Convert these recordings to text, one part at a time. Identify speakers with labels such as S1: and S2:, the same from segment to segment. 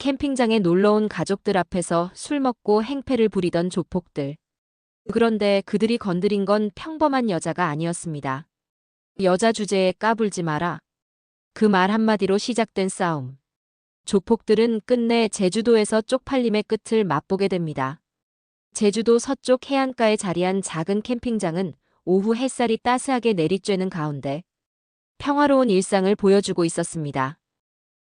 S1: 캠핑장에 놀러온 가족들 앞에서 술 먹고 행패를 부리던 조폭들. 그런데 그들이 건드린 건 평범한 여자가 아니었습니다. 여자 주제에 까불지 마라. 그 말 한마디로 시작된 싸움. 조폭들은 끝내 제주도에서 쪽팔림의 끝을 맛보게 됩니다. 제주도 서쪽 해안가에 자리한 작은 캠핑장은 오후 햇살이 따스하게 내리쬐는 가운데 평화로운 일상을 보여주고 있었습니다.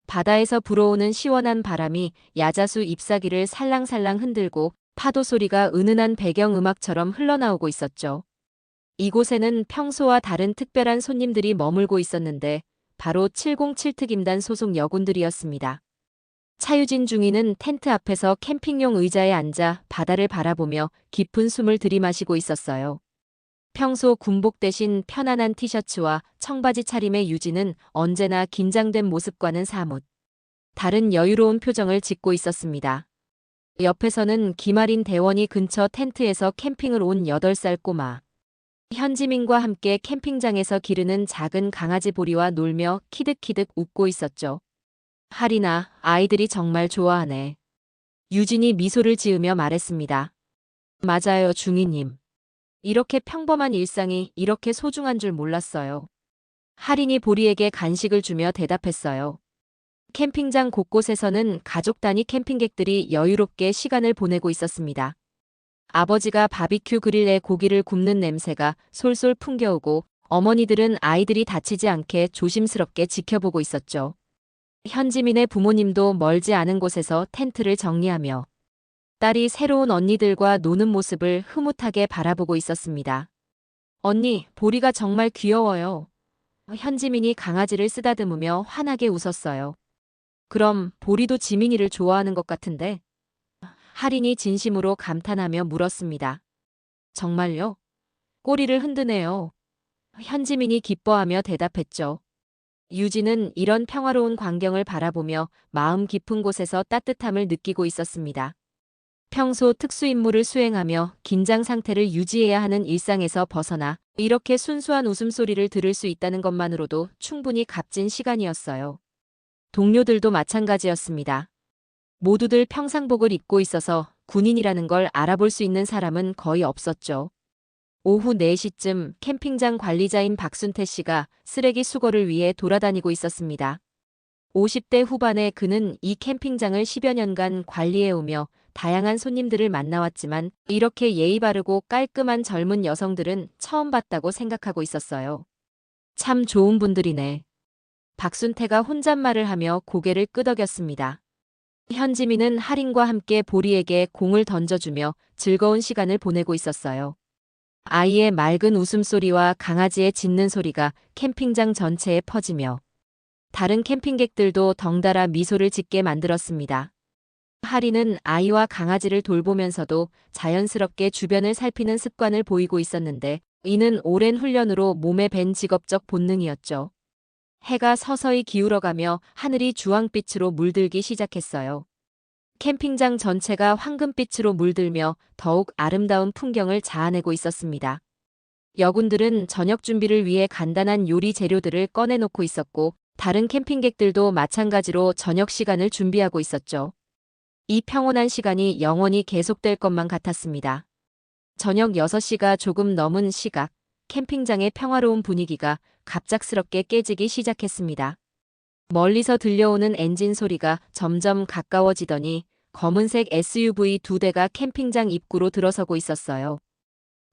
S1: 바다에서 불어오는 시원한 바람이 야자수 잎사귀를 살랑살랑 흔들고 파도 소리가 은은한 배경음악처럼 흘러나오고 있었죠. 이곳에는 평소와 다른 특별한 손님들이 머물고 있었는데 바로 707 특임단 소속 여군들이었습니다. 차유진 중위는 텐트 앞에서 캠핑용 의자에 앉아 바다를 바라보며 깊은 숨을 들이마시고 있었어요. 평소 군복 대신 편안한 티셔츠와 청바지 차림의 유진은 언제나 긴장된 모습과는 사뭇 다른 여유로운 표정을 짓고 있었습니다. 옆에서는 김아린 대원이 근처 텐트에서 캠핑을 온 8살 꼬마 현지민과 함께 캠핑장에서 기르는 작은 강아지 보리와 놀며 키득키득 웃고 있었죠. 하리나, 아이들이 정말 좋아하네. 유진이 미소를 지으며 말했습니다. 맞아요, 중이님. 이렇게 평범한 일상이 이렇게 소중한 줄 몰랐어요. 할인이 보리에게 간식을 주며 대답했어요. 캠핑장 곳곳에서는 가족 단위 캠핑객들이 여유롭게 시간을 보내고 있었습니다. 아버지가 바비큐 그릴에 고기를 굽는 냄새가 솔솔 풍겨오고 어머니들은 아이들이 다치지 않게 조심스럽게 지켜보고 있었죠. 현지민의 부모님도 멀지 않은 곳에서 텐트를 정리하며 딸이 새로운 언니들과 노는 모습을 흐뭇하게 바라보고 있었습니다. 언니, 보리가 정말 귀여워요. 현지민이 강아지를 쓰다듬으며 환하게 웃었어요. 그럼 보리도 지민이를 좋아하는 것 같은데? 할인이 진심으로 감탄하며 물었습니다. 정말요? 꼬리를 흔드네요. 현지민이 기뻐하며 대답했죠. 유진은 이런 평화로운 광경을 바라보며 마음 깊은 곳에서 따뜻함을 느끼고 있었습니다. 평소 특수임무를 수행하며 긴장 상태를 유지해야 하는 일상에서 벗어나 이렇게 순수한 웃음소리를 들을 수 있다는 것만으로도 충분히 값진 시간이었어요. 동료들도 마찬가지였습니다. 모두들 평상복을 입고 있어서 군인이라는 걸 알아볼 수 있는 사람은 거의 없었죠. 오후 4시쯤 캠핑장 관리자인 박순태 씨가 쓰레기 수거를 위해 돌아다니고 있었습니다. 50대 후반의 그는 이 캠핑장을 10여 년간 관리해오며 다양한 손님들을 만나왔지만 이렇게 예의 바르고 깔끔한 젊은 여성들은 처음 봤다고 생각하고 있었어요. 참 좋은 분들이네. 박순태가 혼잣말을 하며 고개를 끄덕였습니다. 현지민은 할인과 함께 보리에게 공을 던져주며 즐거운 시간을 보내고 있었어요. 아이의 맑은 웃음소리와 강아지의 짖는 소리가 캠핑장 전체에 퍼지며 다른 캠핑객들도 덩달아 미소를 짓게 만들었습니다. 하리는 아이와 강아지를 돌보면서도 자연스럽게 주변을 살피는 습관을 보이고 있었는데 이는 오랜 훈련으로 몸에 밴 직업적 본능이었죠. 해가 서서히 기울어가며 하늘이 주황빛으로 물들기 시작했어요. 캠핑장 전체가 황금빛으로 물들며 더욱 아름다운 풍경을 자아내고 있었습니다. 여군들은 저녁 준비를 위해 간단한 요리 재료들을 꺼내놓고 있었고 다른 캠핑객들도 마찬가지로 저녁 시간을 준비하고 있었죠. 이 평온한 시간이 영원히 계속될 것만 같았습니다. 저녁 6시가 조금 넘은 시각, 캠핑장의 평화로운 분위기가 갑작스럽게 깨지기 시작했습니다. 멀리서 들려오는 엔진 소리가 점점 가까워지더니 검은색 SUV 2대가 캠핑장 입구로 들어서고 있었어요.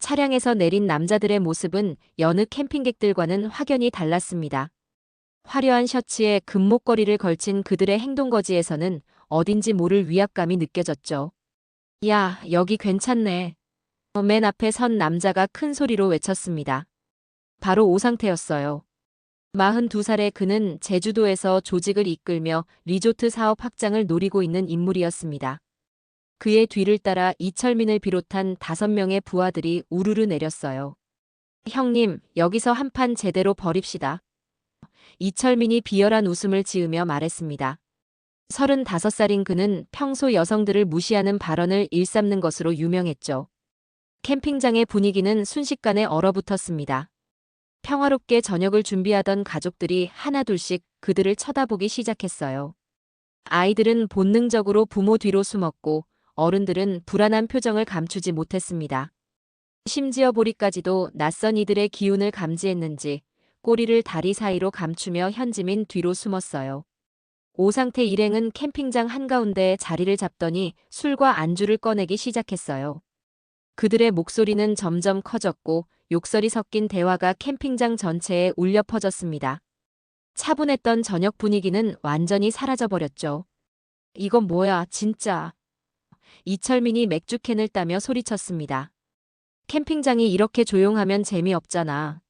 S1: 차량에서 내린 남자들의 모습은 여느 캠핑객들과는 확연히 달랐습니다. 화려한 셔츠에 금목걸이를 걸친 그들의 행동거지에서는 어딘지 모를 위압감이 느껴졌죠. 야, 여기 괜찮네. 맨 앞에 선 남자가 큰 소리로 외쳤습니다. 바로 오상태였어요. 42살의 그는 제주도에서 조직을 이끌며 리조트 사업 확장을 노리고 있는 인물이었습니다. 그의 뒤를 따라 이철민을 비롯한 5명의 부하들이 우르르 내렸어요. 형님, 여기서 한판 제대로 벌입시다. 이철민이 비열한 웃음을 지으며 말했습니다. 35살인 그는 평소 여성들을 무시하는 발언을 일삼는 것으로 유명했죠. 캠핑장의 분위기는 순식간에 얼어붙었습니다. 평화롭게 저녁을 준비하던 가족들이 하나둘씩 그들을 쳐다보기 시작했어요. 아이들은 본능적으로 부모 뒤로 숨었고 어른들은 불안한 표정을 감추지 못했습니다. 심지어 보리까지도 낯선 이들의 기운을 감지했는지 꼬리를 다리 사이로 감추며 현지민 뒤로 숨었어요. 오상태 일행은 캠핑장 한가운데 자리를 잡더니 술과 안주를 꺼내기 시작했어요. 그들의 목소리는 점점 커졌고 욕설이 섞인 대화가 캠핑장 전체에 울려 퍼졌습니다. 차분했던 저녁 분위기는 완전히 사라져버렸죠. 이건 뭐야, 진짜. 이철민이 맥주캔을 따며 소리쳤습니다. 캠핑장이 이렇게 조용하면 재미없잖아.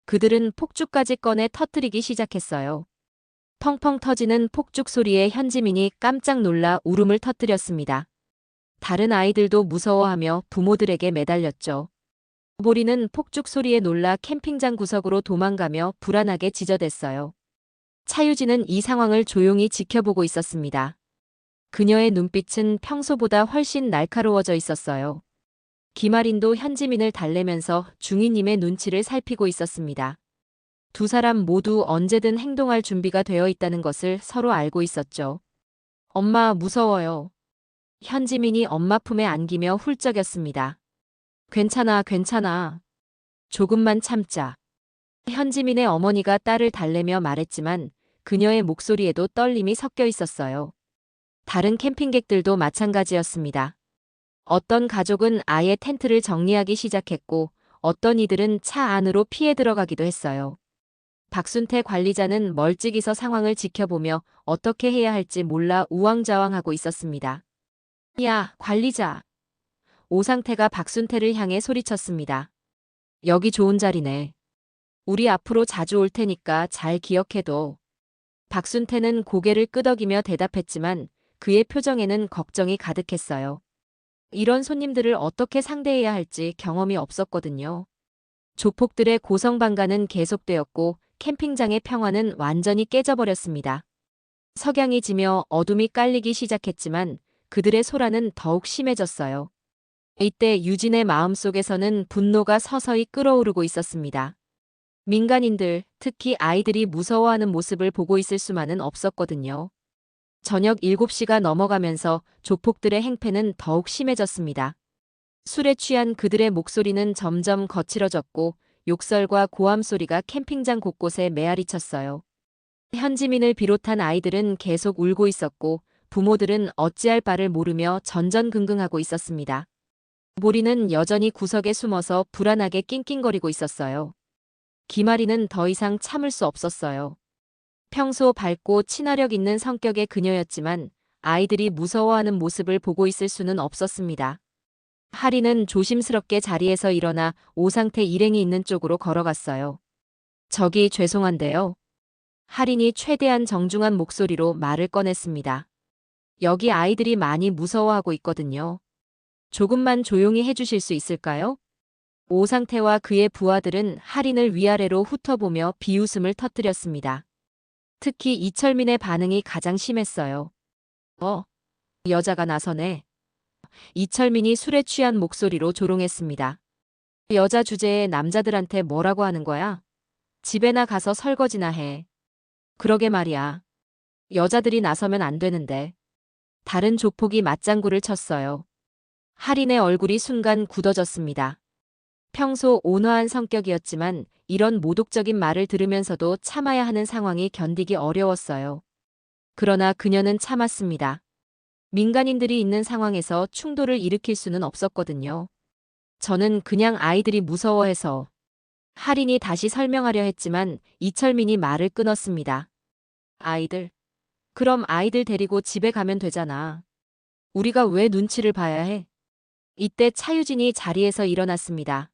S1: 그들은 폭죽까지 꺼내 터뜨리기 시작했어요. 펑펑 터지는 폭죽 소리에 현지민이 깜짝 놀라 울음을 터뜨렸습니다. 다른 아이들도 무서워하며 부모들에게 매달렸죠. 보리는 폭죽 소리에 놀라 캠핑장 구석으로 도망가며 불안하게 지저댔어요. 차유진은 이 상황을 조용히 지켜보고 있었습니다. 그녀의 눈빛은 평소보다 훨씬 날카로워져 있었어요. 김아린도 현지민을 달래면서 중이님의 눈치를 살피고 있었습니다. 두 사람 모두 언제든 행동할 준비가 되어 있다는 것을 서로 알고 있었죠. 엄마, 무서워요. 현지민이 엄마 품에 안기며 훌쩍였습니다. 괜찮아, 괜찮아. 조금만 참자. 현지민의 어머니가 딸을 달래며 말했지만 그녀의 목소리에도 떨림이 섞여 있었어요. 다른 캠핑객들도 마찬가지였습니다. 어떤 가족은 아예 텐트를 정리하기 시작했고 어떤 이들은 차 안으로 피해 들어가기도 했어요. 박순태 관리자는 멀찍이서 상황을 지켜보며 어떻게 해야 할지 몰라 우왕좌왕하고 있었습니다. 야, 관리자. 오상태가 박순태를 향해 소리쳤습니다. 여기 좋은 자리네. 우리 앞으로 자주 올 테니까 잘 기억해둬. 박순태는 고개를 끄덕이며 대답했지만 그의 표정에는 걱정이 가득했어요. 이런 손님들을 어떻게 상대해야 할지 경험이 없었거든요. 조폭들의 고성방가는 계속되었고 캠핑장의 평화는 완전히 깨져버렸습니다. 석양이 지며 어둠이 깔리기 시작했지만 그들의 소란은 더욱 심해졌어요. 이때 유진의 마음속에서는 분노가 서서히 끓어오르고 있었습니다. 민간인들, 특히 아이들이 무서워하는 모습을 보고 있을 수만은 없었거든요. 저녁 7시가 넘어가면서 조폭들의 행패는 더욱 심해졌습니다. 술에 취한 그들의 목소리는 점점 거칠어졌고 욕설과 고함 소리가 캠핑장 곳곳에 메아리쳤어요. 현지민을 비롯한 아이들은 계속 울고 있었고 부모들은 어찌할 바를 모르며 전전긍긍하고 있었습니다. 보리는 여전히 구석에 숨어서 불안하게 낑낑거리고 있었어요. 김아리는 더 이상 참을 수 없었어요. 평소 밝고 친화력 있는 성격의 그녀였지만 아이들이 무서워하는 모습을 보고 있을 수는 없었습니다. 하리는 조심스럽게 자리에서 일어나 오상태 일행이 있는 쪽으로 걸어갔어요. 저기 죄송한데요. 하린이 최대한 정중한 목소리로 말을 꺼냈습니다. 여기 아이들이 많이 무서워하고 있거든요. 조금만 조용히 해주실 수 있을까요? 오상태와 그의 부하들은 하린을 위아래로 훑어보며 비웃음을 터뜨렸습니다. 특히 이철민의 반응이 가장 심했어요. 여자가 나서네. 이철민이 술에 취한 목소리로 조롱했습니다. 여자 주제에 남자들한테 뭐라고 하는 거야? 집에나 가서 설거지나 해. 그러게 말이야. 여자들이 나서면 안 되는데. 다른 조폭이 맞장구를 쳤어요. 하린의 얼굴이 순간 굳어졌습니다. 평소 온화한 성격이었지만 이런 모독적인 말을 들으면서도 참아야 하는 상황이 견디기 어려웠어요. 그러나 그녀는 참았습니다. 민간인들이 있는 상황에서 충돌을 일으킬 수는 없었거든요. 저는 그냥 아이들이 무서워해서. 하린이 다시 설명하려 했지만 이철민이 말을 끊었습니다. 아이들? 그럼 아이들 데리고 집에 가면 되잖아. 우리가 왜 눈치를 봐야 해? 이때 차유진이 자리에서 일어났습니다.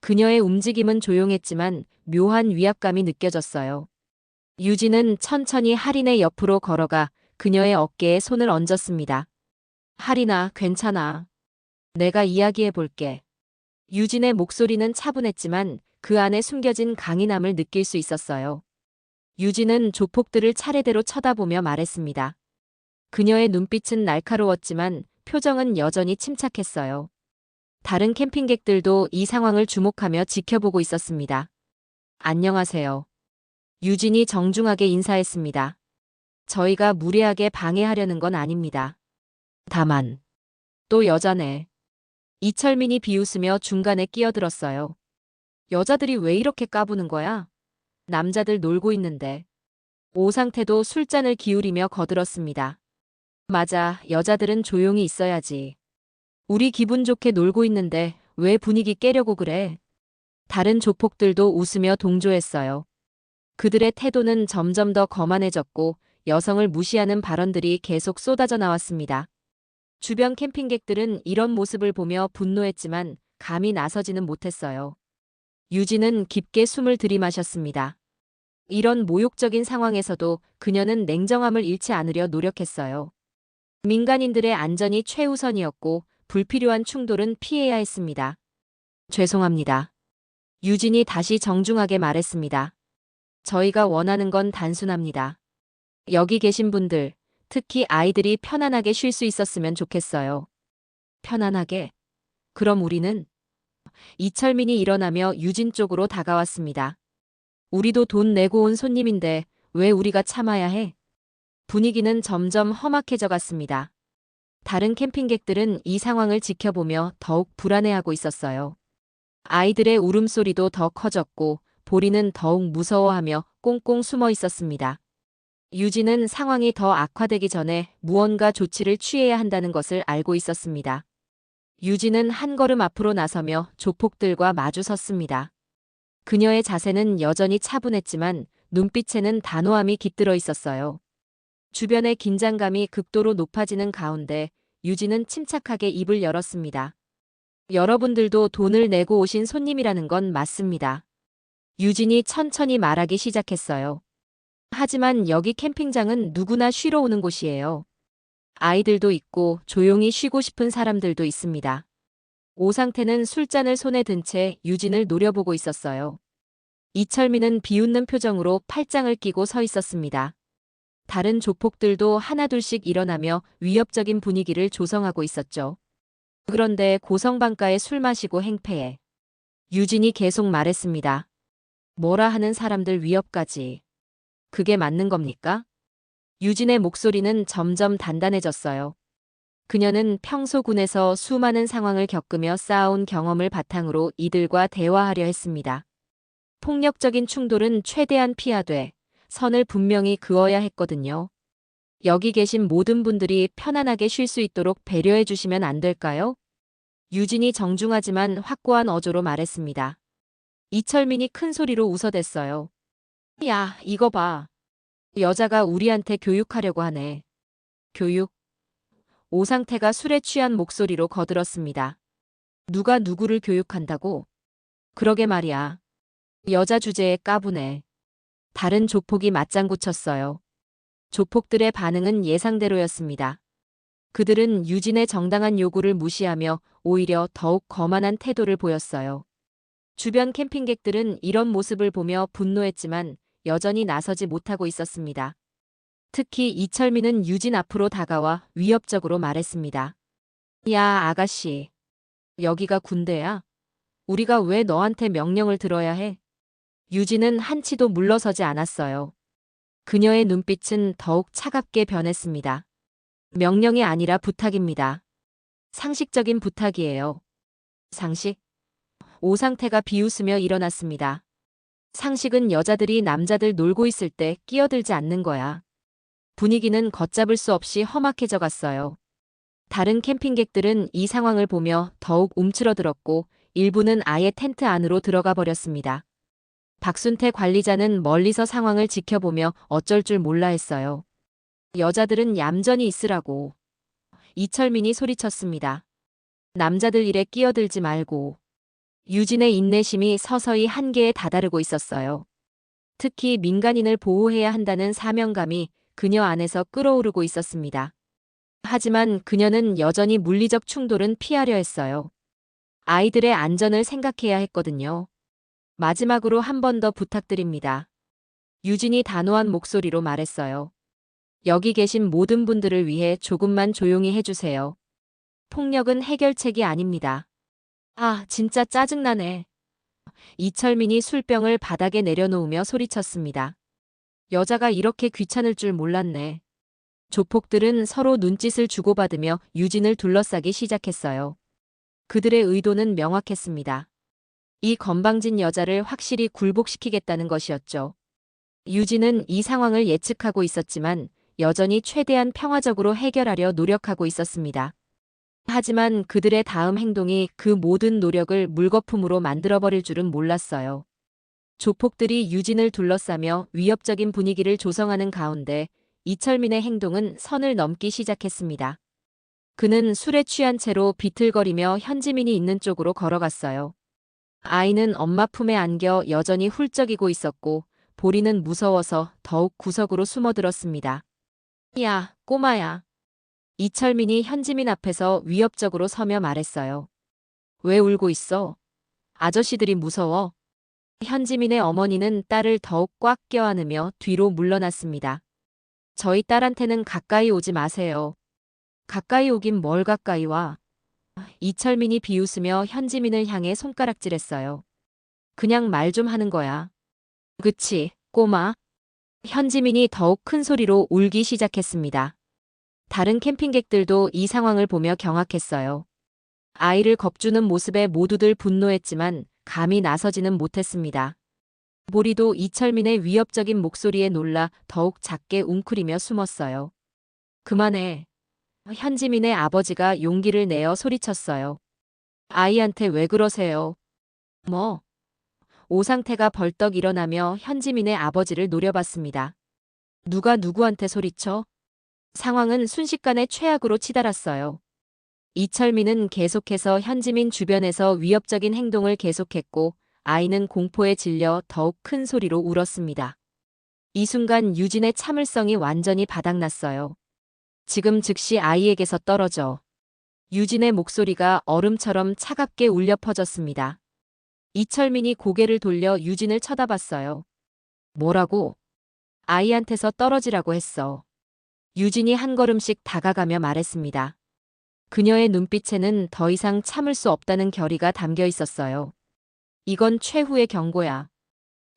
S1: 그녀의 움직임은 조용했지만 묘한 위압감이 느껴졌어요. 유진은 천천히 하린의 옆으로 걸어가 그녀의 어깨에 손을 얹었습니다. 하린아, 괜찮아. 내가 이야기해 볼게. 유진의 목소리는 차분했지만 그 안에 숨겨진 강인함을 느낄 수 있었어요. 유진은 조폭들을 차례대로 쳐다보며 말했습니다. 그녀의 눈빛은 날카로웠지만 표정은 여전히 침착했어요. 다른 캠핑객들도 이 상황을 주목하며 지켜보고 있었습니다. 안녕하세요. 유진이 정중하게 인사했습니다. 저희가 무례하게 방해하려는 건 아닙니다. 다만, 또 여자네. 이철민이 비웃으며 중간에 끼어들었어요. 여자들이 왜 이렇게 까부는 거야? 남자들 놀고 있는데. 오상태도 술잔을 기울이며 거들었습니다. 맞아, 여자들은 조용히 있어야지. 우리 기분 좋게 놀고 있는데 왜 분위기 깨려고 그래? 다른 조폭들도 웃으며 동조했어요. 그들의 태도는 점점 더 거만해졌고 여성을 무시하는 발언들이 계속 쏟아져 나왔습니다. 주변 캠핑객들은 이런 모습을 보며 분노했지만 감히 나서지는 못했어요. 유진은 깊게 숨을 들이마셨습니다. 이런 모욕적인 상황에서도 그녀는 냉정함을 잃지 않으려 노력했어요. 민간인들의 안전이 최우선이었고 불필요한 충돌은 피해야 했습니다. 죄송합니다. 유진이 다시 정중하게 말했습니다. 저희가 원하는 건 단순합니다. 여기 계신 분들, 특히 아이들이 편안하게 쉴 수 있었으면 좋겠어요. 편안하게? 그럼 우리는? 이철민이 일어나며 유진 쪽으로 다가왔습니다. 우리도 돈 내고 온 손님인데 왜 우리가 참아야 해? 분위기는 점점 험악해져 갔습니다. 다른 캠핑객들은 이 상황을 지켜보며 더욱 불안해하고 있었어요. 아이들의 울음소리도 더 커졌고 보리는 더욱 무서워하며 꽁꽁 숨어 있었습니다. 유진은 상황이 더 악화되기 전에 무언가 조치를 취해야 한다는 것을 알고 있었습니다. 유진은 한 걸음 앞으로 나서며 조폭들과 마주 섰습니다. 그녀의 자세는 여전히 차분했지만 눈빛에는 단호함이 깃들어 있었어요. 주변의 긴장감이 극도로 높아지는 가운데 유진은 침착하게 입을 열었습니다. 여러분들도 돈을 내고 오신 손님이라는 건 맞습니다. 유진이 천천히 말하기 시작했어요. 하지만 여기 캠핑장은 누구나 쉬러 오는 곳이에요. 아이들도 있고 조용히 쉬고 싶은 사람들도 있습니다. 오상태는 술잔을 손에 든 채 유진을 노려보고 있었어요. 이철민은 비웃는 표정으로 팔짱을 끼고 서 있었습니다. 다른 조폭들도 하나둘씩 일어나며 위협적인 분위기를 조성하고 있었죠. 그런데 고성방가에 술 마시고 행패해. 유진이 계속 말했습니다. 뭐라 하는 사람들 위협까지. 그게 맞는 겁니까? 유진의 목소리는 점점 단단해졌어요. 그녀는 평소 군에서 수많은 상황을 겪으며 쌓아온 경험을 바탕으로 이들과 대화하려 했습니다. 폭력적인 충돌은 최대한 피하되 선을 분명히 그어야 했거든요. 여기 계신 모든 분들이 편안하게 쉴 수 있도록 배려해 주시면 안 될까요? 유진이 정중하지만 확고한 어조로 말했습니다. 이철민이 큰 소리로 웃어댔어요. 야, 이거 봐. 여자가 우리한테 교육하려고 하네. 교육? 오상태가 술에 취한 목소리로 거들었습니다. 누가 누구를 교육한다고? 그러게 말이야. 여자 주제에 까부네. 다른 조폭이 맞장구 쳤어요. 조폭들의 반응은 예상대로였습니다. 그들은 유진의 정당한 요구를 무시하며 오히려 더욱 거만한 태도를 보였어요. 주변 캠핑객들은 이런 모습을 보며 분노했지만 여전히 나서지 못하고 있었습니다. 특히 이철민은 유진 앞으로 다가와 위협적으로 말했습니다. 야, 아가씨. 여기가 군대야? 우리가 왜 너한테 명령을 들어야 해? 유진은 한치도 물러서지 않았어요. 그녀의 눈빛은 더욱 차갑게 변했습니다. 명령이 아니라 부탁입니다. 상식적인 부탁이에요. 상식? 오상태가 비웃으며 일어났습니다. 상식은 여자들이 남자들 놀고 있을 때 끼어들지 않는 거야. 분위기는 걷잡을 수 없이 험악해져 갔어요. 다른 캠핑객들은 이 상황을 보며 더욱 움츠러들었고 일부는 아예 텐트 안으로 들어가 버렸습니다. 박순태 관리자는 멀리서 상황을 지켜보며 어쩔 줄 몰라 했어요. 여자들은 얌전히 있으라고. 이철민이 소리쳤습니다. 남자들 일에 끼어들지 말고. 유진의 인내심이 서서히 한계에 다다르고 있었어요. 특히 민간인을 보호해야 한다는 사명감이 그녀 안에서 끓어오르고 있었습니다. 하지만 그녀는 여전히 물리적 충돌은 피하려 했어요. 아이들의 안전을 생각해야 했거든요. 마지막으로 한 번 더 부탁드립니다. 유진이 단호한 목소리로 말했어요. 여기 계신 모든 분들을 위해 조금만 조용히 해주세요. 폭력은 해결책이 아닙니다. 아, 진짜 짜증나네. 이철민이 술병을 바닥에 내려놓으며 소리쳤습니다. 여자가 이렇게 귀찮을 줄 몰랐네. 조폭들은 서로 눈짓을 주고받으며 유진을 둘러싸기 시작했어요. 그들의 의도는 명확했습니다. 이 건방진 여자를 확실히 굴복시키겠다는 것이었죠. 유진은 이 상황을 예측하고 있었지만 여전히 최대한 평화적으로 해결하려 노력하고 있었습니다. 하지만 그들의 다음 행동이 그 모든 노력을 물거품으로 만들어버릴 줄은 몰랐어요. 조폭들이 유진을 둘러싸며 위협적인 분위기를 조성하는 가운데 이철민의 행동은 선을 넘기 시작했습니다. 그는 술에 취한 채로 비틀거리며 현지민이 있는 쪽으로 걸어갔어요. 아이는 엄마 품에 안겨 여전히 훌쩍이고 있었고 보리는 무서워서 더욱 구석으로 숨어들었습니다. 야, 꼬마야. 이철민이 현지민 앞에서 위협적으로 서며 말했어요. 왜 울고 있어? 아저씨들이 무서워. 현지민의 어머니는 딸을 더욱 꽉 껴안으며 뒤로 물러났습니다. 저희 딸한테는 가까이 오지 마세요. 가까이 오긴 뭘 가까이 와. 이철민이 비웃으며 현지민을 향해 손가락질했어요. 그냥 말 좀 하는 거야. 그치, 꼬마. 현지민이 더욱 큰 소리로 울기 시작했습니다. 다른 캠핑객들도 이 상황을 보며 경악했어요. 아이를 겁주는 모습에 모두들 분노했지만 감히 나서지는 못했습니다. 보리도 이철민의 위협적인 목소리에 놀라 더욱 작게 웅크리며 숨었어요. 그만해. 현지민의 아버지가 용기를 내어 소리쳤어요. 아이한테 왜 그러세요? 뭐? 오상태가 벌떡 일어나며 현지민의 아버지를 노려봤습니다. 누가 누구한테 소리쳐? 상황은 순식간에 최악으로 치달았어요. 이철민은 계속해서 현지민 주변에서 위협적인 행동을 계속했고 아이는 공포에 질려 더욱 큰 소리로 울었습니다. 이 순간 유진의 참을성이 완전히 바닥났어요. 지금 즉시 아이에게서 떨어져. 유진의 목소리가 얼음처럼 차갑게 울려 퍼졌습니다. 이철민이 고개를 돌려 유진을 쳐다봤어요. 뭐라고? 아이한테서 떨어지라고 했어. 유진이 한 걸음씩 다가가며 말했습니다. 그녀의 눈빛에는 더 이상 참을 수 없다는 결의가 담겨 있었어요. 이건 최후의 경고야.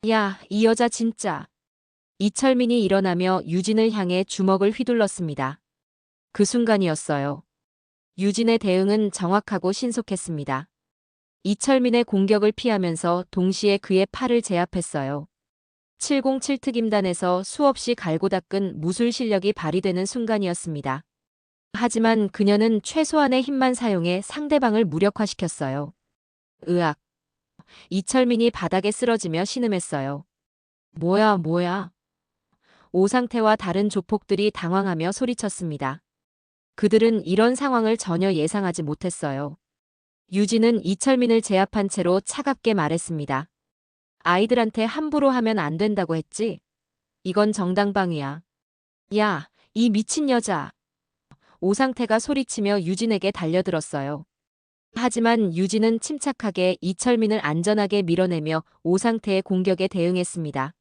S1: 야, 이 여자 진짜. 이철민이 일어나며 유진을 향해 주먹을 휘둘렀습니다. 그 순간이었어요. 유진의 대응은 정확하고 신속했습니다. 이철민의 공격을 피하면서 동시에 그의 팔을 제압했어요. 707 특임단에서 수없이 갈고 닦은 무술 실력이 발휘되는 순간이었습니다. 하지만 그녀는 최소한의 힘만 사용해 상대방을 무력화시켰어요. 으악. 이철민이 바닥에 쓰러지며 신음했어요. 뭐야. 오상태와 다른 조폭들이 당황하며 소리쳤습니다. 그들은 이런 상황을 전혀 예상하지 못했어요. 유진은 이철민을 제압한 채로 차갑게 말했습니다. 아이들한테 함부로 하면 안 된다고 했지? 이건 정당방위야. 야, 이 미친 여자. 오상태가 소리치며 유진에게 달려들었어요. 하지만 유진은 침착하게 이철민을 안전하게 밀어내며 오상태의 공격에 대응했습니다.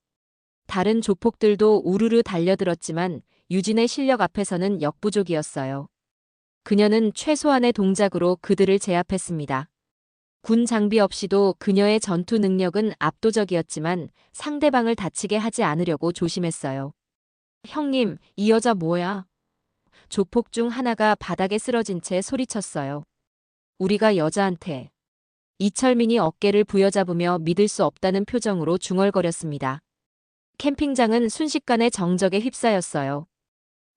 S1: 다른 조폭들도 우르르 달려들었지만 유진의 실력 앞에서는 역부족이었어요. 그녀는 최소한의 동작으로 그들을 제압했습니다. 군 장비 없이도 그녀의 전투 능력은 압도적이었지만 상대방을 다치게 하지 않으려고 조심했어요. 형님, 이 여자 뭐야? 조폭 중 하나가 바닥에 쓰러진 채 소리쳤어요. 우리가 여자한테. 이철민이 어깨를 부여잡으며 믿을 수 없다는 표정으로 중얼거렸습니다. 캠핑장은 순식간에 정적에 휩싸였어요.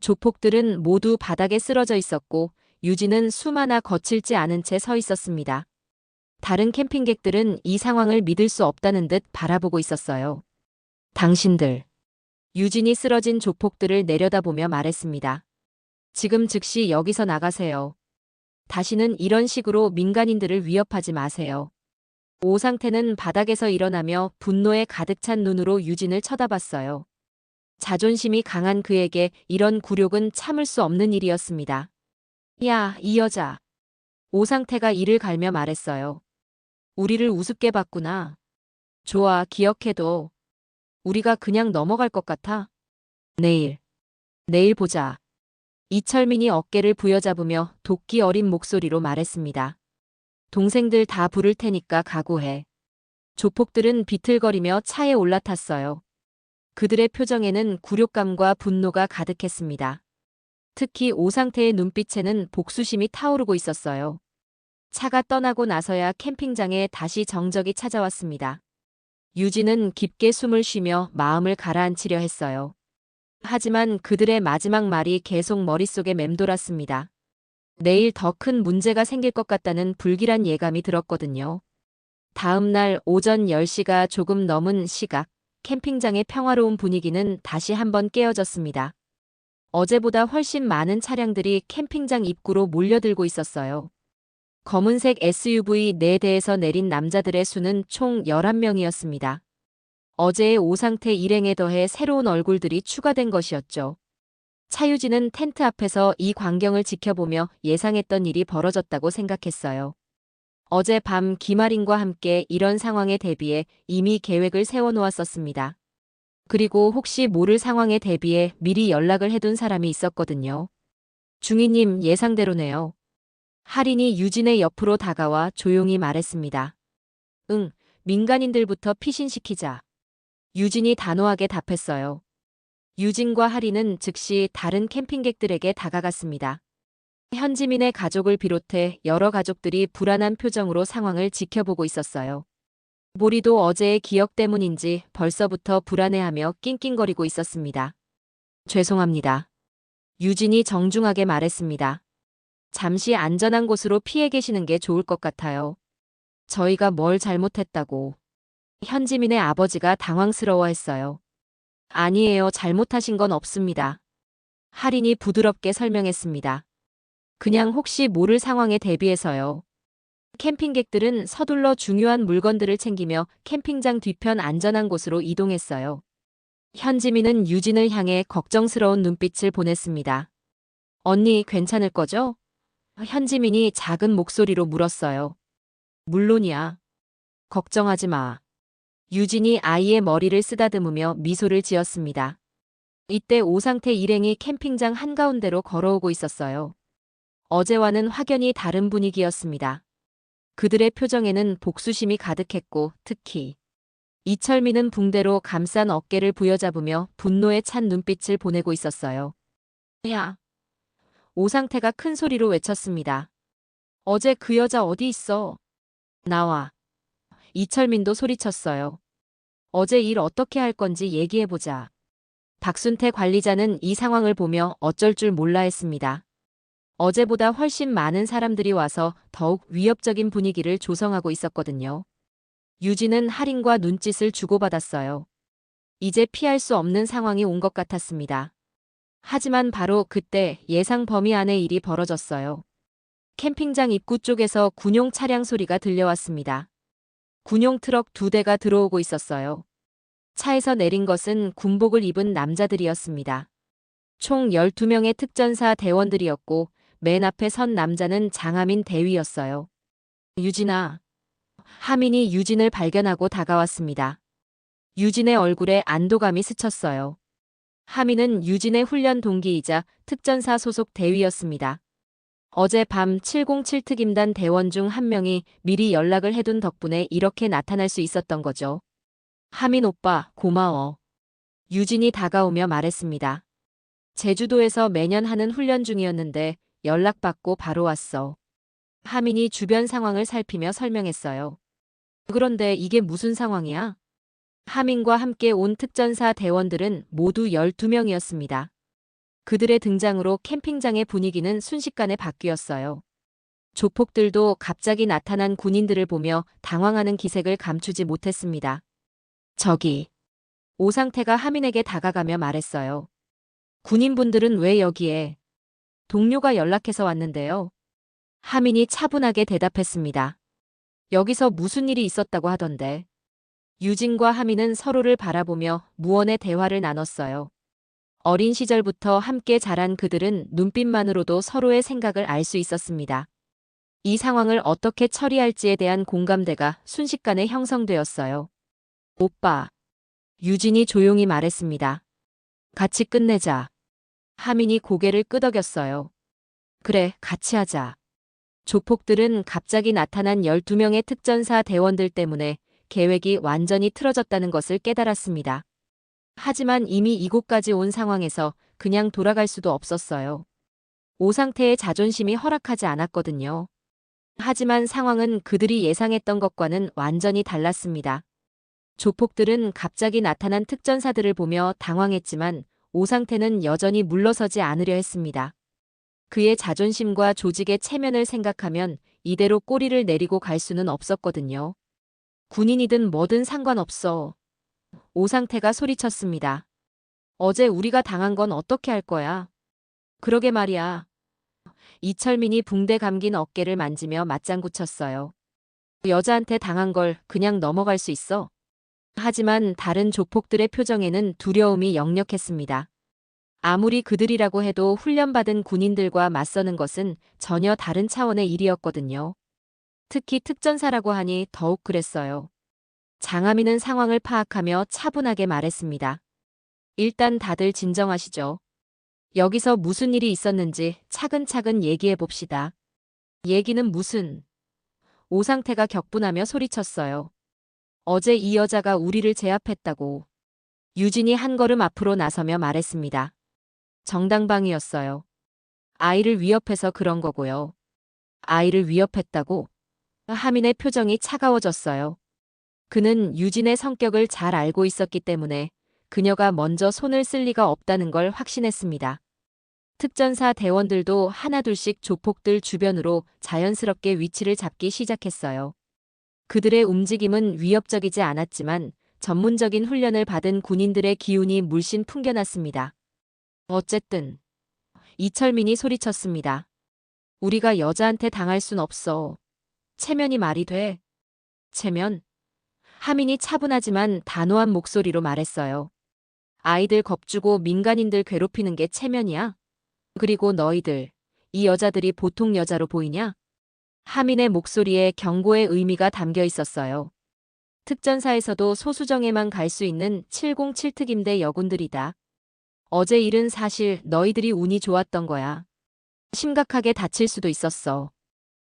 S1: 조폭들은 모두 바닥에 쓰러져 있었고 유진은 숨 하나 거칠지 않은 채 서 있었습니다. 다른 캠핑객들은 이 상황을 믿을 수 없다는 듯 바라보고 있었어요. 당신들. 유진이 쓰러진 조폭들을 내려다보며 말했습니다. 지금 즉시 여기서 나가세요. 다시는 이런 식으로 민간인들을 위협하지 마세요. 오상태는 바닥에서 일어나며 분노에 가득 찬 눈으로 유진을 쳐다봤어요. 자존심이 강한 그에게 이런 굴욕은 참을 수 없는 일이었습니다. 야, 이 여자. 오상태가 이를 갈며 말했어요. 우리를 우습게 봤구나. 좋아, 기억해둬. 우리가 그냥 넘어갈 것 같아? 내일 보자. 이철민이 어깨를 부여잡으며 도끼 어린 목소리로 말했습니다. 동생들 다 부를 테니까 각오해. 조폭들은 비틀거리며 차에 올라탔어요. 그들의 표정에는 굴욕감과 분노가 가득했습니다. 특히 오상태의 눈빛에는 복수심이 타오르고 있었어요. 차가 떠나고 나서야 캠핑장에 다시 정적이 찾아왔습니다. 유진은 깊게 숨을 쉬며 마음을 가라앉히려 했어요. 하지만 그들의 마지막 말이 계속 머릿속에 맴돌았습니다. 내일 더 큰 문제가 생길 것 같다는 불길한 예감이 들었거든요. 다음 날 오전 10시가 조금 넘은 시각, 캠핑장의 평화로운 분위기는 다시 한번 깨어졌습니다. 어제보다 훨씬 많은 차량들이 캠핑장 입구로 몰려들고 있었어요. 검은색 SUV 4대에서 내린 남자들의 수는 총 11명이었습니다. 어제의 오상태 일행에 더해 새로운 얼굴들이 추가된 것이었죠. 차유진은 텐트 앞에서 이 광경을 지켜보며 예상했던 일이 벌어졌다고 생각했어요. 어젯밤 김아린과 함께 이런 상황에 대비해 이미 계획을 세워놓았었습니다. 그리고 혹시 모를 상황에 대비해 미리 연락을 해둔 사람이 있었거든요. 중위님 예상대로네요. 할인이 유진의 옆으로 다가와 조용히 말했습니다. 응, 민간인들부터 피신시키자. 유진이 단호하게 답했어요. 유진과 할인은 즉시 다른 캠핑객들에게 다가갔습니다. 현지민의 가족을 비롯해 여러 가족들이 불안한 표정으로 상황을 지켜보고 있었어요. 보리도 어제의 기억 때문인지 벌써부터 불안해하며 낑낑거리고 있었습니다. 죄송합니다. 유진이 정중하게 말했습니다. 잠시 안전한 곳으로 피해 계시는 게 좋을 것 같아요. 저희가 뭘 잘못했다고. 현지민의 아버지가 당황스러워했어요. 아니에요. 잘못하신 건 없습니다. 할인이 부드럽게 설명했습니다. 그냥 혹시 모를 상황에 대비해서요. 캠핑객들은 서둘러 중요한 물건들을 챙기며 캠핑장 뒤편 안전한 곳으로 이동했어요. 현지민은 유진을 향해 걱정스러운 눈빛을 보냈습니다. 언니 괜찮을 거죠? 현지민이 작은 목소리로 물었어요. 물론이야. 걱정하지 마. 유진이 아이의 머리를 쓰다듬으며 미소를 지었습니다. 이때 오상태 일행이 캠핑장 한가운데로 걸어오고 있었어요. 어제와는 확연히 다른 분위기였습니다. 그들의 표정에는 복수심이 가득했고 특히 이철민은 붕대로 감싼 어깨를 부여잡으며 분노에 찬 눈빛을 보내고 있었어요. 야! 오상태가 큰 소리로 외쳤습니다. 어제 그 여자 어디 있어? 나와. 이철민도 소리쳤어요. 어제 일 어떻게 할 건지 얘기해보자. 박순태 관리자는 이 상황을 보며 어쩔 줄 몰라 했습니다. 어제보다 훨씬 많은 사람들이 와서 더욱 위협적인 분위기를 조성하고 있었거든요. 유진은 할인과 눈짓을 주고받았어요. 이제 피할 수 없는 상황이 온 것 같았습니다. 하지만 바로 그때 예상 범위 안의 일이 벌어졌어요. 캠핑장 입구 쪽에서 군용 차량 소리가 들려왔습니다. 군용 트럭 2대가 들어오고 있었어요. 차에서 내린 것은 군복을 입은 남자들이었습니다. 총 12명의 특전사 대원들이었고 맨 앞에 선 남자는 장하민 대위였어요. 유진아. 하민이 유진을 발견하고 다가왔습니다. 유진의 얼굴에 안도감이 스쳤어요. 하민은 유진의 훈련 동기이자 특전사 소속 대위였습니다. 어제 밤 707 특임단 대원 중 한 명이 미리 연락을 해둔 덕분에 이렇게 나타날 수 있었던 거죠. 하민 오빠, 고마워. 유진이 다가오며 말했습니다. 제주도에서 매년 하는 훈련 중이었는데 연락받고 바로 왔어. 하민이 주변 상황을 살피며 설명했어요. 그런데 이게 무슨 상황이야? 하민과 함께 온 특전사 대원들은 모두 12명이었습니다. 그들의 등장으로 캠핑장의 분위기는 순식간에 바뀌었어요. 조폭들도 갑자기 나타난 군인들을 보며 당황하는 기색을 감추지 못했습니다. 저기. 오상태가 하민에게 다가가며 말했어요. 군인분들은 왜 여기에? 동료가 연락해서 왔는데요. 하민이 차분하게 대답했습니다. 여기서 무슨 일이 있었다고 하던데. 유진과 하민은 서로를 바라보며 무언의 대화를 나눴어요. 어린 시절부터 함께 자란 그들은 눈빛만으로도 서로의 생각을 알 수 있었습니다. 이 상황을 어떻게 처리할지에 대한 공감대가 순식간에 형성되었어요. 오빠. 유진이 조용히 말했습니다. 같이 끝내자. 하민이 고개를 끄덕였어요. 그래, 같이 하자. 조폭들은 갑자기 나타난 12명의 특전사 대원들 때문에 계획이 완전히 틀어졌다는 것을 깨달았습니다. 하지만 이미 이곳까지 온 상황에서 그냥 돌아갈 수도 없었어요. 오상태의 자존심이 허락하지 않았거든요. 하지만 상황은 그들이 예상했던 것과는 완전히 달랐습니다. 조폭들은 갑자기 나타난 특전사들을 보며 당황했지만 오상태는 여전히 물러서지 않으려 했습니다. 그의 자존심과 조직의 체면을 생각하면 이대로 꼬리를 내리고 갈 수는 없었거든요. 군인이든 뭐든 상관없어. 오상태가 소리쳤습니다. 어제 우리가 당한 건 어떻게 할 거야? 그러게 말이야. 이철민이 붕대 감긴 어깨를 만지며 맞장구 쳤어요. 여자한테 당한 걸 그냥 넘어갈 수 있어. 하지만 다른 조폭들의 표정에는 두려움이 역력했습니다. 아무리 그들이라고 해도 훈련받은 군인들과 맞서는 것은 전혀 다른 차원의 일이었거든요. 특히 특전사라고 하니 더욱 그랬어요. 장하민은 상황을 파악하며 차분하게 말했습니다. 일단 다들 진정하시죠. 여기서 무슨 일이 있었는지 차근차근 얘기해 봅시다. 얘기는 무슨? 오상태가 격분하며 소리쳤어요. 어제 이 여자가 우리를 제압했다고. 유진이 한 걸음 앞으로 나서며 말했습니다. 정당방위였어요. 아이를 위협해서 그런 거고요. 아이를 위협했다고? 하민의 표정이 차가워졌어요. 그는 유진의 성격을 잘 알고 있었기 때문에 그녀가 먼저 손을 쓸 리가 없다는 걸 확신했습니다. 특전사 대원들도 하나둘씩 조폭들 주변으로 자연스럽게 위치를 잡기 시작했어요. 그들의 움직임은 위협적이지 않았지만 전문적인 훈련을 받은 군인들의 기운이 물씬 풍겨났습니다. 어쨌든 이철민이 소리쳤습니다. 우리가 여자한테 당할 순 없어. 체면이 말이 돼. 체면? 하민이 차분하지만 단호한 목소리로 말했어요. 아이들 겁주고 민간인들 괴롭히는 게 체면이야? 그리고 너희들, 이 여자들이 보통 여자로 보이냐? 하민의 목소리에 경고의 의미가 담겨 있었어요. 특전사에서도 소수정예만 갈 수 있는 707특임대 여군들이다. 어제 일은 사실 너희들이 운이 좋았던 거야. 심각하게 다칠 수도 있었어.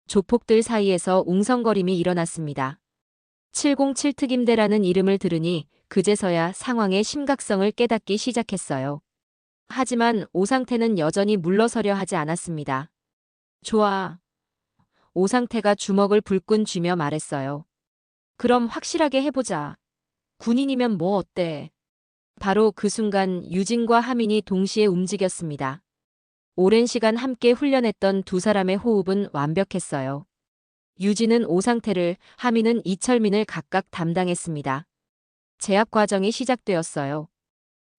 S1: 조폭들 사이에서 웅성거림이 일어났습니다. 707특임대라는 이름을 들으니 그제서야 상황의 심각성을 깨닫기 시작했어요. 하지만 오상태는 여전히 물러서려 하지 않았습니다. 좋아. 오상태가 주먹을 불끈 쥐며 말했어요. 그럼 확실하게 해보자. 군인이면 뭐 어때? 바로 그 순간 유진과 하민이 동시에 움직였습니다. 오랜 시간 함께 훈련했던 두 사람의 호흡은 완벽했어요. 유진은 오상태를, 하민은 이철민을 각각 담당했습니다. 제압 과정이 시작되었어요.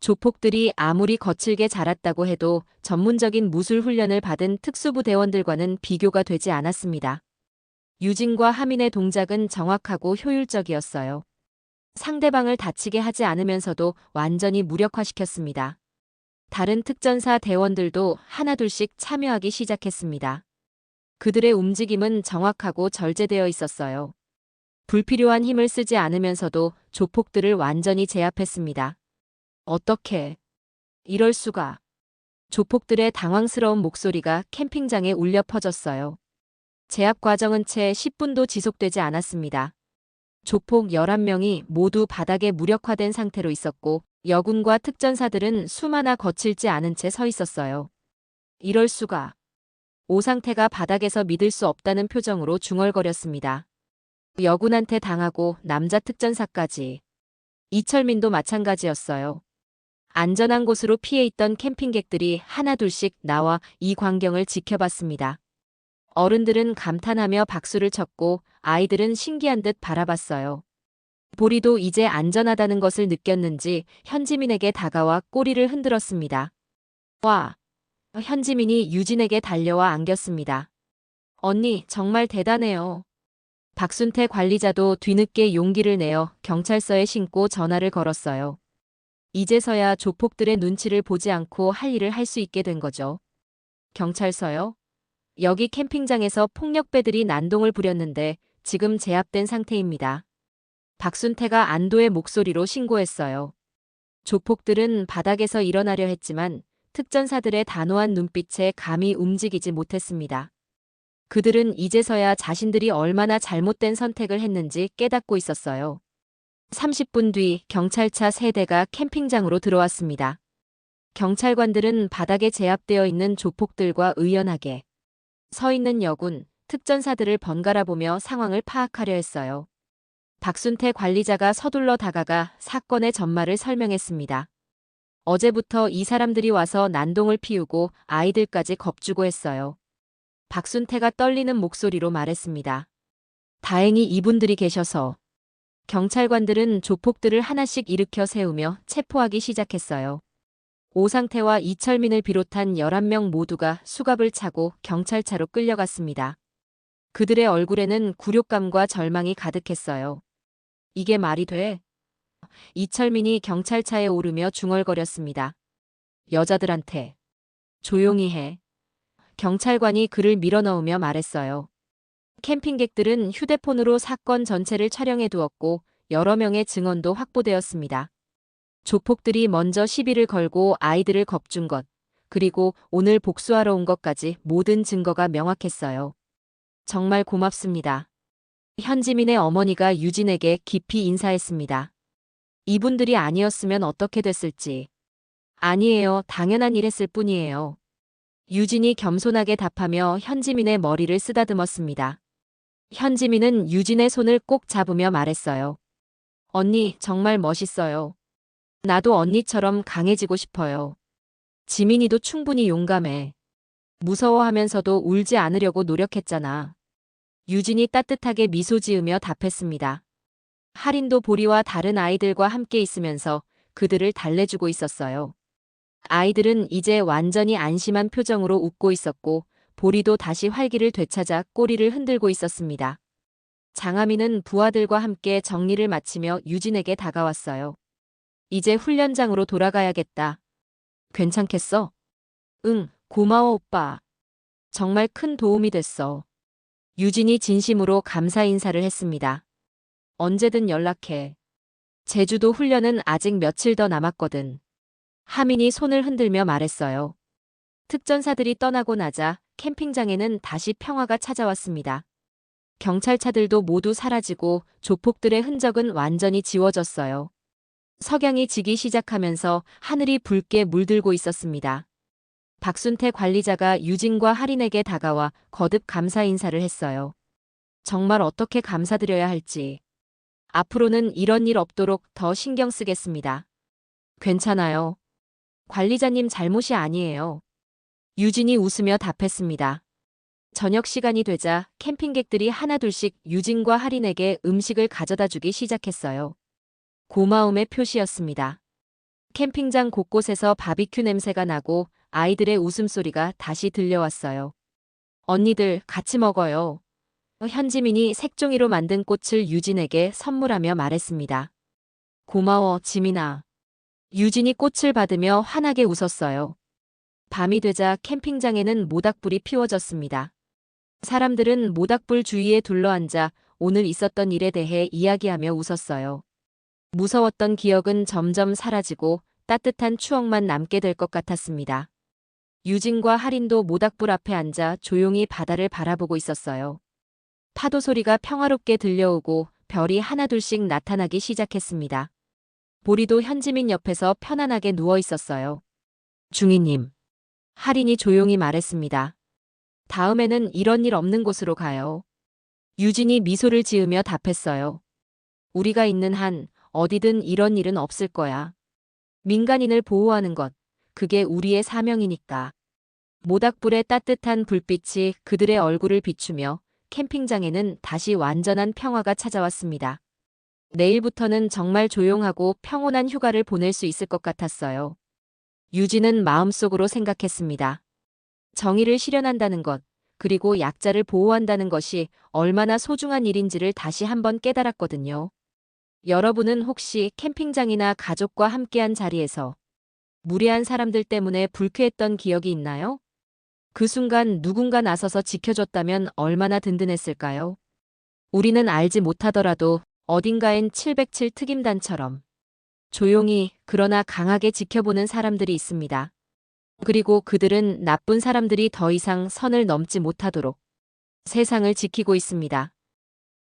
S1: 조폭들이 아무리 거칠게 자랐다고 해도 전문적인 무술 훈련을 받은 특수부 대원들과는 비교가 되지 않았습니다. 유진과 하민의 동작은 정확하고 효율적이었어요. 상대방을 다치게 하지 않으면서도 완전히 무력화시켰습니다. 다른 특전사 대원들도 하나둘씩 참여하기 시작했습니다. 그들의 움직임은 정확하고 절제되어 있었어요. 불필요한 힘을 쓰지 않으면서도 조폭들을 완전히 제압했습니다. 어떻게? 이럴 수가. 조폭들의 당황스러운 목소리가 캠핑장에 울려 퍼졌어요. 제압 과정은 채 10분도 지속되지 않았습니다. 조폭 11명이 모두 바닥에 무력화된 상태로 있었고 여군과 특전사들은 수마나 거칠지 않은 채 서 있었어요. 이럴 수가. 오상태가 바닥에서 믿을 수 없다는 표정으로 중얼거렸습니다. 여군한테 당하고 남자 특전사까지. 이철민도 마찬가지였어요. 안전한 곳으로 피해 있던 캠핑객들이 하나둘씩 나와 이 광경을 지켜봤습니다. 어른들은 감탄하며 박수를 쳤고 아이들은 신기한 듯 바라봤어요. 보리도 이제 안전하다는 것을 느꼈는지 현지민에게 다가와 꼬리를 흔들었습니다. 와! 현지민이 유진에게 달려와 안겼습니다. 언니, 정말 대단해요. 박순태 관리자도 뒤늦게 용기를 내어 경찰서에 신고 전화를 걸었어요. 이제서야 조폭들의 눈치를 보지 않고 할 일을 할 수 있게 된 거죠. 경찰서요? 여기 캠핑장에서 폭력배들이 난동을 부렸는데 지금 제압된 상태입니다. 박순태가 안도의 목소리로 신고했어요. 조폭들은 바닥에서 일어나려 했지만 특전사들의 단호한 눈빛에 감히 움직이지 못했습니다. 그들은 이제서야 자신들이 얼마나 잘못된 선택을 했는지 깨닫고 있었어요. 30분 뒤 경찰차 3대가 캠핑장으로 들어왔습니다. 경찰관들은 바닥에 제압되어 있는 조폭들과 의연하게 서 있는 여군, 특전사들을 번갈아 보며 상황을 파악하려 했어요. 박순태 관리자가 서둘러 다가가 사건의 전말을 설명했습니다. 어제부터 이 사람들이 와서 난동을 피우고 아이들까지 겁주고 했어요. 박순태가 떨리는 목소리로 말했습니다. 다행히 이분들이 계셔서. 경찰관들은 조폭들을 하나씩 일으켜 세우며 체포하기 시작했어요. 오상태와 이철민을 비롯한 11명 모두가 수갑을 차고 경찰차로 끌려갔습니다. 그들의 얼굴에는 굴욕감과 절망이 가득했어요. 이게 말이 돼? 이철민이 경찰차에 오르며 중얼거렸습니다. 여자들한테 조용히 해. 경찰관이 그를 밀어넣으며 말했어요. 캠핑객들은 휴대폰으로 사건 전체를 촬영해 두었고 여러 명의 증언도 확보되었습니다. 조폭들이 먼저 시비를 걸고 아이들을 겁준 것, 그리고 오늘 복수하러 온 것까지 모든 증거가 명확했어요. 정말 고맙습니다. 현지민의 어머니가 유진에게 깊이 인사했습니다. 이분들이 아니었으면 어떻게 됐을지. 아니에요. 당연한 일 했을 뿐이에요. 유진이 겸손하게 답하며 현지민의 머리를 쓰다듬었습니다. 현지민은 유진의 손을 꼭 잡으며 말했어요. 언니, 정말 멋있어요. 나도 언니처럼 강해지고 싶어요. 지민이도 충분히 용감해. 무서워하면서도 울지 않으려고 노력했잖아. 유진이 따뜻하게 미소 지으며 답했습니다. 할인도 보리와 다른 아이들과 함께 있으면서 그들을 달래주고 있었어요. 아이들은 이제 완전히 안심한 표정으로 웃고 있었고 보리도 다시 활기를 되찾아 꼬리를 흔들고 있었습니다. 장하민은 부하들과 함께 정리를 마치며 유진에게 다가왔어요. 이제 훈련장으로 돌아가야겠다. 괜찮겠어? 응, 고마워 오빠. 정말 큰 도움이 됐어. 유진이 진심으로 감사 인사를 했습니다. 언제든 연락해. 제주도 훈련은 아직 며칠 더 남았거든. 하민이 손을 흔들며 말했어요. 특전사들이 떠나고 나자 캠핑장에는 다시 평화가 찾아왔습니다. 경찰차들도 모두 사라지고 조폭들의 흔적은 완전히 지워졌어요. 석양이 지기 시작하면서 하늘이 붉게 물들고 있었습니다. 박순태 관리자가 유진과 할인에게 다가와 거듭 감사 인사를 했어요. 정말 어떻게 감사드려야 할지. 앞으로는 이런 일 없도록 더 신경 쓰겠습니다. 괜찮아요. 관리자님 잘못이 아니에요. 유진이 웃으며 답했습니다. 저녁 시간이 되자 캠핑객들이 하나둘씩 유진과 할인에게 음식을 가져다 주기 시작했어요. 고마움의 표시였습니다. 캠핑장 곳곳에서 바비큐 냄새가 나고 아이들의 웃음소리가 다시 들려왔어요. 언니들 같이 먹어요. 현지민이 색종이로 만든 꽃을 유진에게 선물하며 말했습니다. 고마워, 지민아. 유진이 꽃을 받으며 환하게 웃었어요. 밤이 되자 캠핑장에는 모닥불이 피워졌습니다. 사람들은 모닥불 주위에 둘러앉아 오늘 있었던 일에 대해 이야기하며 웃었어요. 무서웠던 기억은 점점 사라지고 따뜻한 추억만 남게 될 것 같았습니다. 유진과 할인도 모닥불 앞에 앉아 조용히 바다를 바라보고 있었어요. 파도 소리가 평화롭게 들려오고 별이 하나둘씩 나타나기 시작했습니다. 보리도 현지민 옆에서 편안하게 누워 있었어요. 중이님. 할인이 조용히 말했습니다. 다음에는 이런 일 없는 곳으로 가요. 유진이 미소를 지으며 답했어요. 우리가 있는 한 어디든 이런 일은 없을 거야. 민간인을 보호하는 것, 그게 우리의 사명이니까. 모닥불의 따뜻한 불빛이 그들의 얼굴을 비추며 캠핑장에는 다시 완전한 평화가 찾아왔습니다. 내일부터는 정말 조용하고 평온한 휴가를 보낼 수 있을 것 같았어요. 유진은 마음속으로 생각했습니다. 정의를 실현한다는 것, 그리고 약자를 보호한다는 것이 얼마나 소중한 일인지를 다시 한번 깨달았거든요. 여러분은 혹시 캠핑장이나 가족과 함께한 자리에서 무례한 사람들 때문에 불쾌했던 기억이 있나요? 그 순간 누군가 나서서 지켜줬다면 얼마나 든든했을까요? 우리는 알지 못하더라도 어딘가엔 707 특임단처럼 조용히 그러나 강하게 지켜보는 사람들이 있습니다. 그리고 그들은 나쁜 사람들이 더 이상 선을 넘지 못하도록 세상을 지키고 있습니다.